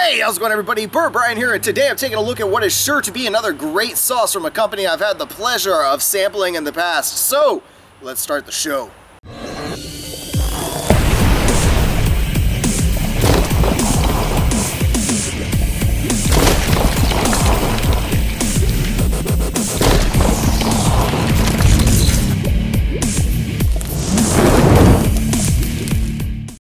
Hey, how's it going, everybody? BurntBrian here, and today I'm taking a look at what is sure to be another great sauce from a company I've had the pleasure of sampling in the past. So, let's start the show.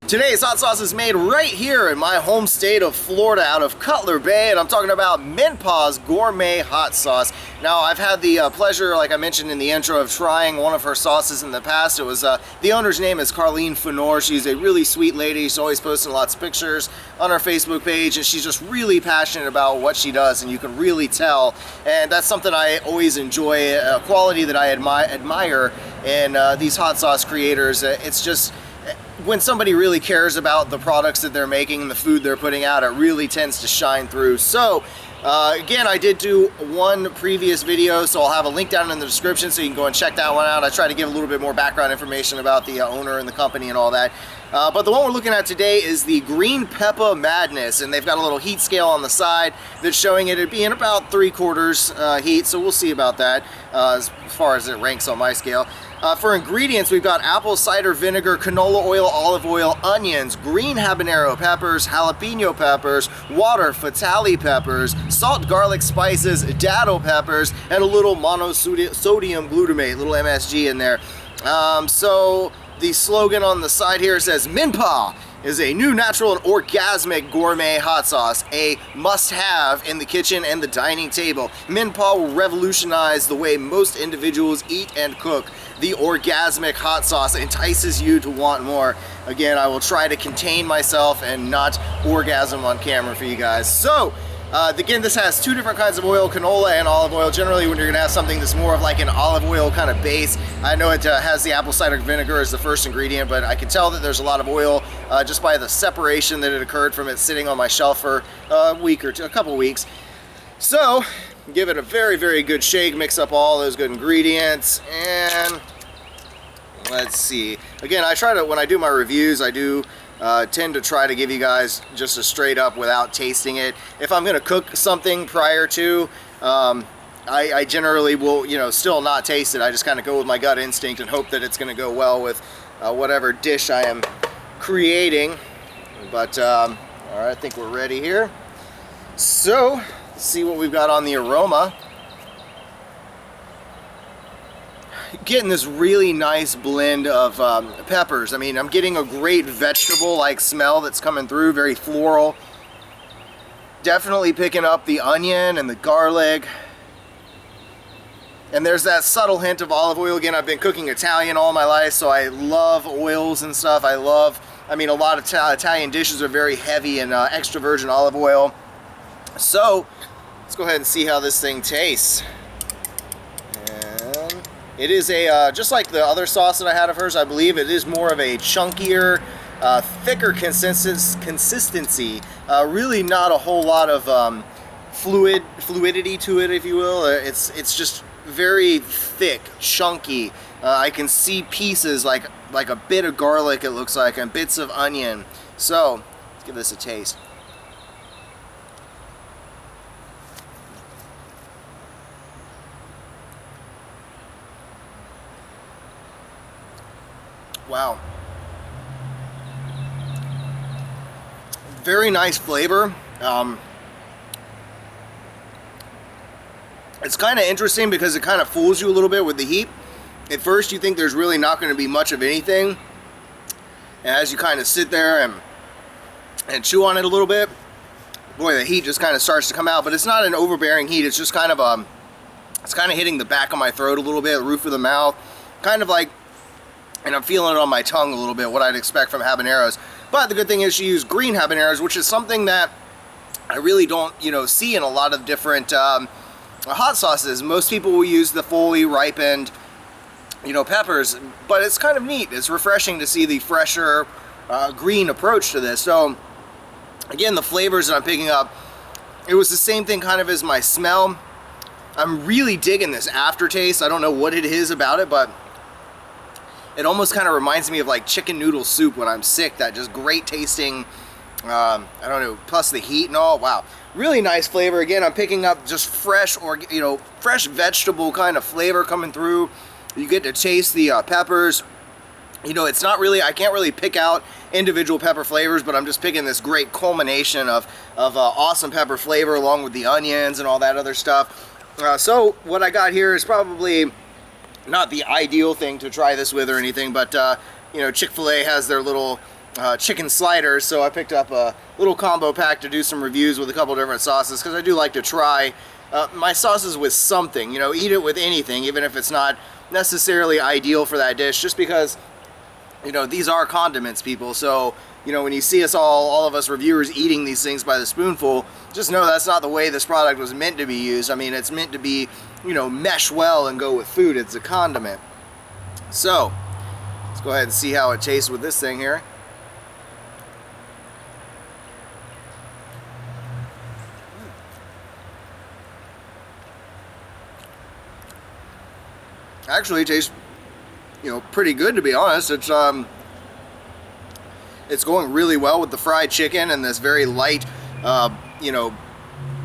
Today's hot sauce is made right here in my home state of Florida out of Cutler Bay, and I'm talking about Minpa's Gourmet hot sauce. Now, I've had the pleasure, like I mentioned in the intro, of trying one of her sauces in the past. It was, the owner's name is Carlene Fenor. She's a really sweet lady. She's always posting lots of pictures on her Facebook page, and she's just really passionate about what she does, and you can really tell. And that's something I always enjoy, a quality that I admire in these hot sauce creators. It's just, when somebody really cares about the products that they're making and the food they're putting out, it really tends to shine through. So again, I did do one previous video, so I'll have a link down in the description so you can go and check that one out. I try to give a little bit more background information about the owner and the company and all that. But the one we're looking at today is the Green Peppa Madness, and they've got a little heat scale on the side that's showing it at being about 3/4 heat, so we'll see about that as far as it ranks on my scale. For ingredients, we've got apple cider vinegar, canola oil, olive oil, onions, green habanero peppers, jalapeno peppers, water, fatali peppers, salt, garlic, spices, dado peppers, and a little monosodium glutamate, little MSG in there. So the slogan on the side here says, Minpa is a new, natural, and orgasmic gourmet hot sauce, a must-have in the kitchen and the dining table. Minpa will revolutionize the way most individuals eat and cook. The orgasmic hot sauce entices you to want more. Again, I will try to contain myself and not orgasm on camera for you guys. So, again, this has two different kinds of oil, canola and olive oil. Generally, when you're gonna have something that's more of like an olive oil kind of base, I know it has the apple cider vinegar as the first ingredient, but I can tell that there's a lot of oil just by the separation that it occurred from it sitting on my shelf for a week or two, a couple weeks. So, give it a very, very good shake, mix up all those good ingredients, and let's see. Again, I try to, when I do my reviews, I do tend to try to give you guys just a straight up without tasting it. If I'm gonna cook something prior to, I generally will, still not taste it. I just kind of go with my gut instinct and hope that it's gonna go well with whatever dish I am creating. But all right, I think we're ready here. So, let's see what we've got on the aroma. Getting this really nice blend of peppers. I mean, I'm getting a great vegetable-like smell that's coming through, very floral. Definitely picking up the onion and the garlic. And there's that subtle hint of olive oil. Again, I've been cooking Italian all my life, so I love oils and stuff. A lot of Italian dishes are very heavy in extra virgin olive oil. So, let's go ahead and see how this thing tastes. And it is a, just like the other sauce that I had of hers, I believe, it is more of a chunkier, thicker consistency. Really not a whole lot of fluidity to it, if you will. It's just very thick, chunky. I can see pieces like a bit of garlic, it looks like, and bits of onion. So, let's give this a taste. Wow. Very nice flavor. It's kind of interesting because it kind of fools you a little bit with the heat. At first you think there's really not going to be much of anything. And as you kind of sit there and chew on it a little bit, boy, the heat just kind of starts to come out. But it's not an overbearing heat. It's just kind of it's kind of hitting the back of my throat a little bit, the roof of the mouth. Kind of like, and I'm feeling it on my tongue a little bit, what I'd expect from habaneros. But the good thing is she used green habaneros, which is something that I really don't, see in a lot of different hot sauces. Most people will use the fully ripened, peppers, but it's kind of neat. It's refreshing to see the fresher green approach to this. So, again, the flavors that I'm picking up, it was the same thing kind of as my smell. I'm really digging this aftertaste. I don't know what it is about it, but it almost kind of reminds me of like chicken noodle soup when I'm sick, that just great tasting I don't know, plus the heat and all. Wow, really nice flavor. Again, I'm picking up just fresh, or fresh vegetable kind of flavor coming through. You get to taste the peppers. It's not really, I can't really pick out individual pepper flavors, but I'm just picking this great culmination of awesome pepper flavor along with the onions and all that other stuff. So what I got here is probably not the ideal thing to try this with or anything, but Chick-fil-A has their little chicken sliders, so I picked up a little combo pack to do some reviews with a couple different sauces, because I do like to try my sauces with something. Eat it with anything, even if it's not necessarily ideal for that dish, just because these are condiments, people. So when you see us all of us reviewers eating these things by the spoonful, just know that's not the way this product was meant to be used. I mean, it's meant to be mesh well and go with food. It's a condiment. So let's go ahead and see how it tastes with this thing here. Actually, it tastes pretty good, to be honest. It's going really well with the fried chicken and this very light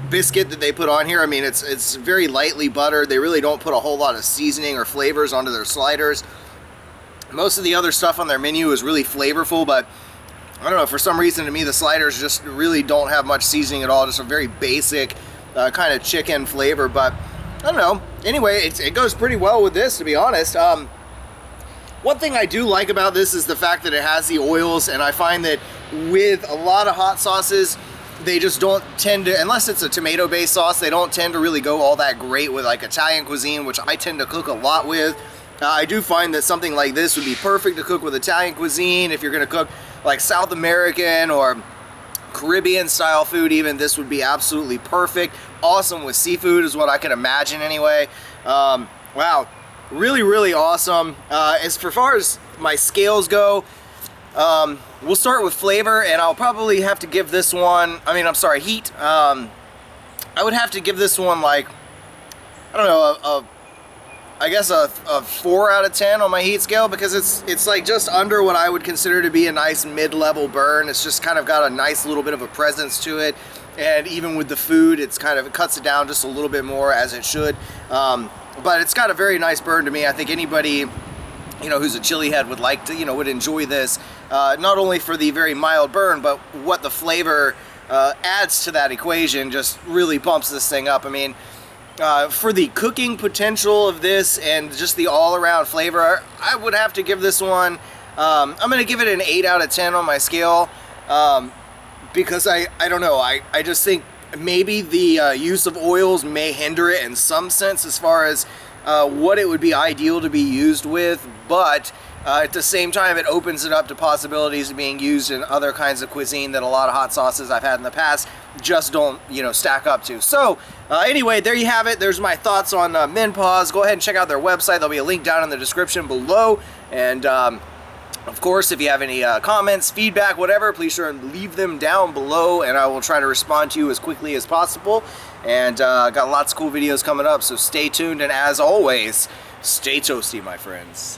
biscuit that they put on here. I mean, it's very lightly buttered. They really don't put a whole lot of seasoning or flavors onto their sliders. Most of the other stuff on their menu is really flavorful, but I don't know, for some reason to me the sliders just really don't have much seasoning at all. Just a very basic kind of chicken flavor, but I don't know. Anyway, it goes pretty well with this, to be honest. One thing I do like about this is the fact that it has the oils, and I find that with a lot of hot sauces, they just don't tend to, unless it's a tomato-based sauce, they don't tend to really go all that great with like Italian cuisine, which I tend to cook a lot with. I do find that something like this would be perfect to cook with Italian cuisine. If you're going to cook like South American or Caribbean style food even, this would be absolutely perfect. Awesome with seafood is what I can imagine anyway. Wow, really, really awesome. As far as my scales go, we'll start with flavor, and I'll probably have to give this one, heat. I would have to give this one like, I don't know, I guess a 4 out of 10 on my heat scale, because it's like just under what I would consider to be a nice mid-level burn. It's just kind of got a nice little bit of a presence to it, and even with the food, it cuts it down just a little bit more, as it should. But it's got a very nice burn to me. I think anybody who's a chili head would like to, would enjoy this, not only for the very mild burn, but what the flavor adds to that equation just really bumps this thing up. I mean, for the cooking potential of this and just the all-around flavor, I would have to give this one, I'm going to give it an 8 out of 10 on my scale, because I don't know, I just think maybe the use of oils may hinder it in some sense as far as what it would be ideal to be used with, but at the same time it opens it up to possibilities of being used in other kinds of cuisine that a lot of hot sauces I've had in the past just don't stack up to. So anyway, there you have it. There's my thoughts on Min-Pause. Go ahead and check out their website. There'll be a link down in the description below, and of course, if you have any comments, feedback, whatever, please sure and leave them down below, and I will try to respond to you as quickly as possible. And got lots of cool videos coming up, so stay tuned, and as always, stay toasty, my friends.